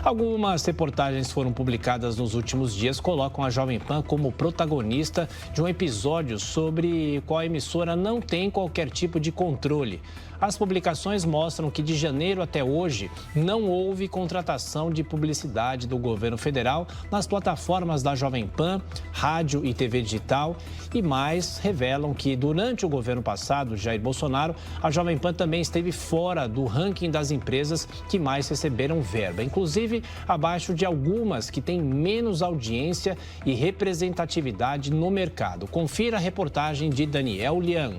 Algumas reportagens foram publicadas nos últimos dias colocam a Jovem Pan como protagonista de um episódio sobre qual a emissora não tem qualquer tipo de controle. As publicações mostram que de janeiro até hoje não houve contratação de publicidade do governo federal nas plataformas da Jovem Pan, rádio e TV digital e mais revelam que durante o governo passado, Jair Bolsonaro, a Jovem Pan também esteve fora do ranking das empresas que mais receberam verba, inclusive abaixo de algumas que têm menos audiência e representatividade no mercado. Confira a reportagem de Daniel Lian.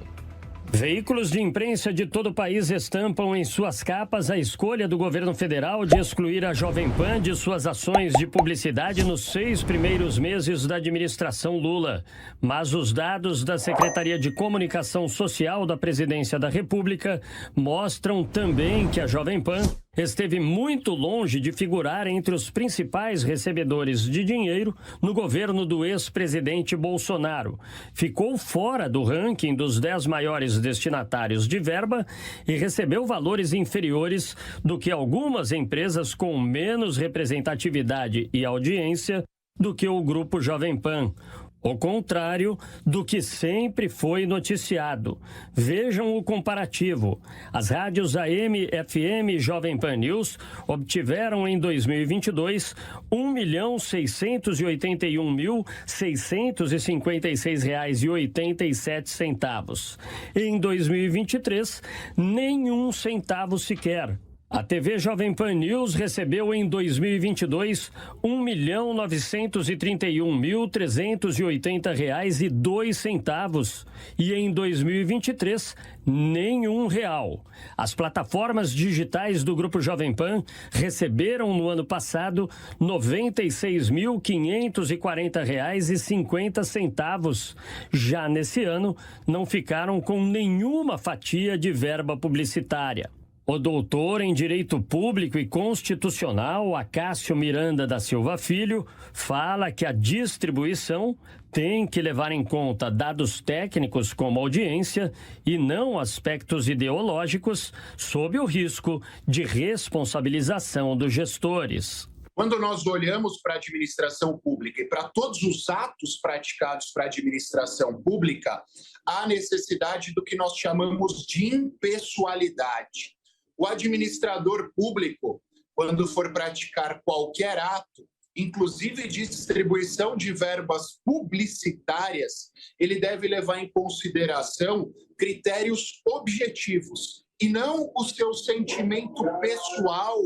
Veículos de imprensa de todo o país estampam em suas capas a escolha do governo federal de excluir a Jovem Pan de suas ações de publicidade nos 6 primeiros meses da administração Lula. Mas os dados da Secretaria de Comunicação Social da Presidência da República mostram também que a Jovem Pan esteve muito longe de figurar entre os principais recebedores de dinheiro no governo do ex-presidente Bolsonaro. Ficou fora do ranking dos 10 maiores destinatários de verba e recebeu valores inferiores do que algumas empresas com menos representatividade e audiência do que o Grupo Jovem Pan. O contrário do que sempre foi noticiado. Vejam o comparativo. As rádios AM, FM e Jovem Pan News obtiveram em 2022 R$ 1.681.656,87. Em 2023, nenhum centavo sequer. A TV Jovem Pan News recebeu em 2022 R$ 1.931.380,02 e em 2023 nenhum real. As plataformas digitais do Grupo Jovem Pan receberam no ano passado R$ 96.540,50. Já nesse ano não ficaram com nenhuma fatia de verba publicitária. O doutor em Direito Público e Constitucional, Acácio Miranda da Silva Filho, fala que a distribuição tem que levar em conta dados técnicos como audiência e não aspectos ideológicos, sob o risco de responsabilização dos gestores. Quando nós olhamos para a administração pública e para todos os atos praticados para a administração pública, há necessidade do que nós chamamos de impessoalidade. O administrador público, quando for praticar qualquer ato, inclusive de distribuição de verbas publicitárias, ele deve levar em consideração critérios objetivos e não o seu sentimento pessoal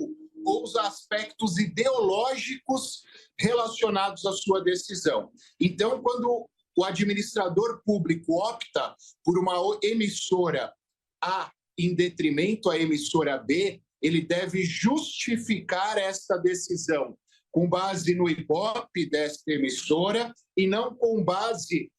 ou os aspectos ideológicos relacionados à sua decisão. Então, quando o administrador público opta por uma emissora A em detrimento à emissora B, ele deve justificar esta decisão com base no Ibope desta emissora e não com base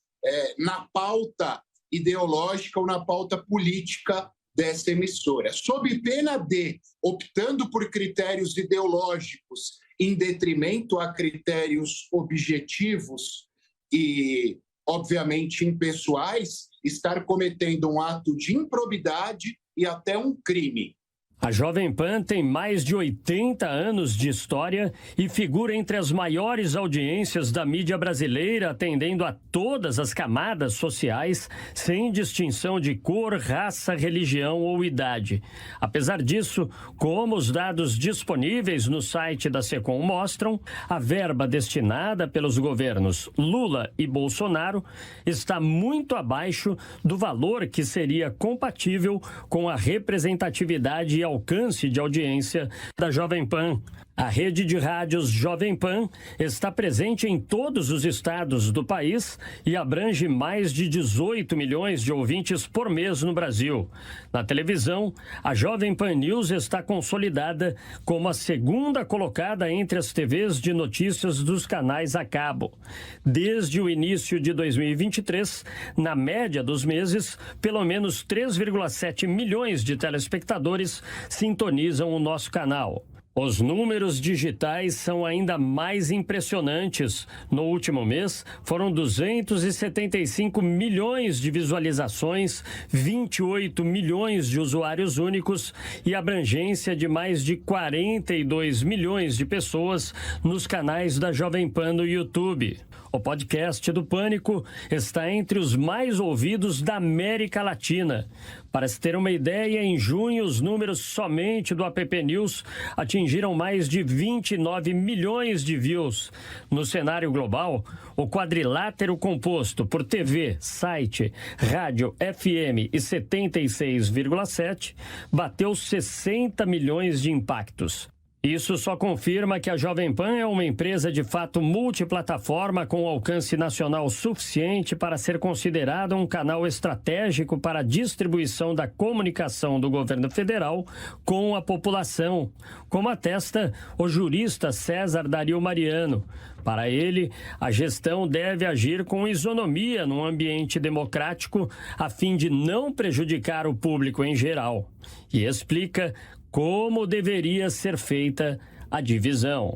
na pauta ideológica ou na pauta política dessa emissora. Sob pena de, optando por critérios ideológicos em detrimento a critérios objetivos e, obviamente, impessoais, estar cometendo um ato de improbidade e até um crime. A Jovem Pan tem mais de 80 anos de história e figura entre as maiores audiências da mídia brasileira, atendendo a todas as camadas sociais, sem distinção de cor, raça, religião ou idade. Apesar disso, como os dados disponíveis no site da Secom mostram, a verba destinada pelos governos Lula e Bolsonaro está muito abaixo do valor que seria compatível com a representatividade e alcance de audiência da Jovem Pan. A rede de rádios Jovem Pan está presente em todos os estados do país e abrange mais de 18 milhões de ouvintes por mês no Brasil. Na televisão, a Jovem Pan News está consolidada como a segunda colocada entre as TVs de notícias dos canais a cabo. Desde o início de 2023, na média dos meses, pelo menos 3,7 milhões de telespectadores sintonizam o nosso canal. Os números digitais são ainda mais impressionantes. No último mês, foram 275 milhões de visualizações, 28 milhões de usuários únicos e abrangência de mais de 42 milhões de pessoas nos canais da Jovem Pan no YouTube. O podcast do Pânico está entre os mais ouvidos da América Latina. Para se ter uma ideia, em junho, os números somente do App News atingiram mais de 29 milhões de views. No cenário global, o quadrilátero composto por TV, site, rádio, FM e 76,7 bateu 60 milhões de impactos. Isso só confirma que a Jovem Pan é uma empresa de fato multiplataforma com alcance nacional suficiente para ser considerada um canal estratégico para a distribuição da comunicação do governo federal com a população, como atesta o jurista César Dario Mariano. Para ele, a gestão deve agir com isonomia num ambiente democrático a fim de não prejudicar o público em geral. E explica como deveria ser feita a divisão.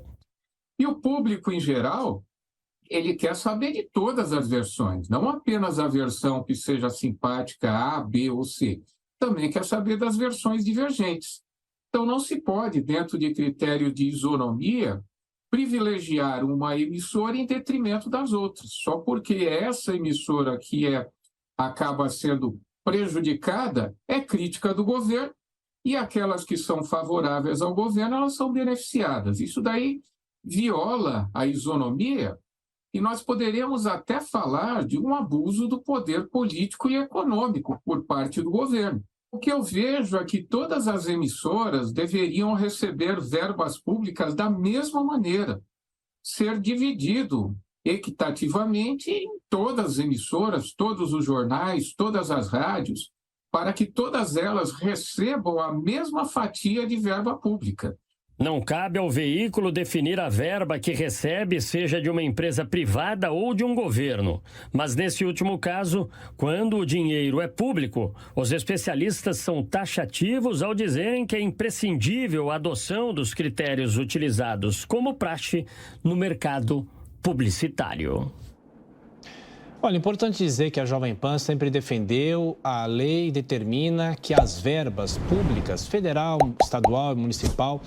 E o público, em geral, ele quer saber de todas as versões, não apenas a versão que seja simpática A, B ou C. Também quer saber das versões divergentes. Então, não se pode, dentro de critério de isonomia, privilegiar uma emissora em detrimento das outras, só porque essa emissora que acaba sendo prejudicada é crítica do governo, e aquelas que são favoráveis ao governo, elas são beneficiadas. Isso daí viola a isonomia e nós poderíamos até falar de um abuso do poder político e econômico por parte do governo. O que eu vejo é que todas as emissoras deveriam receber verbas públicas da mesma maneira, ser dividido equitativamente em todas as emissoras, todos os jornais, todas as rádios, para que todas elas recebam a mesma fatia de verba pública. Não cabe ao veículo definir a verba que recebe, seja de uma empresa privada ou de um governo. Mas nesse último caso, quando o dinheiro é público, os especialistas são taxativos ao dizerem que é imprescindível a adoção dos critérios utilizados como praxe no mercado publicitário. Olha, importante dizer que a Jovem Pan sempre defendeu, a lei determina que as verbas públicas, federal, estadual e municipal,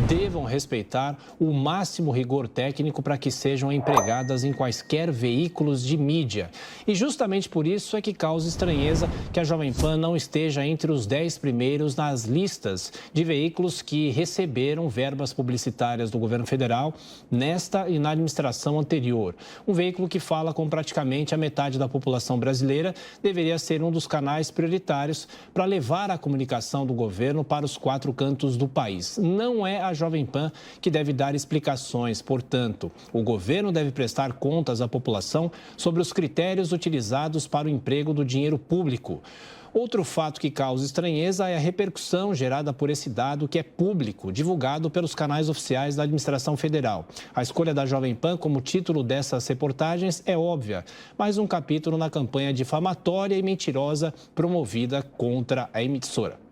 devam respeitar o máximo rigor técnico para que sejam empregadas em quaisquer veículos de mídia. E justamente por isso é que causa estranheza que a Jovem Pan não esteja entre os 10 primeiros nas listas de veículos que receberam verbas publicitárias do governo federal nesta e na administração anterior. Um veículo que fala com praticamente a metade da população brasileira deveria ser um dos canais prioritários para levar a comunicação do governo para os 4 cantos do país. Não é a Jovem Pan que deve dar explicações, portanto, o governo deve prestar contas à população sobre os critérios utilizados para o emprego do dinheiro público. Outro fato que causa estranheza é a repercussão gerada por esse dado que é público, divulgado pelos canais oficiais da administração federal. A escolha da Jovem Pan como título dessas reportagens é óbvia, mais um capítulo na campanha difamatória e mentirosa promovida contra a emissora.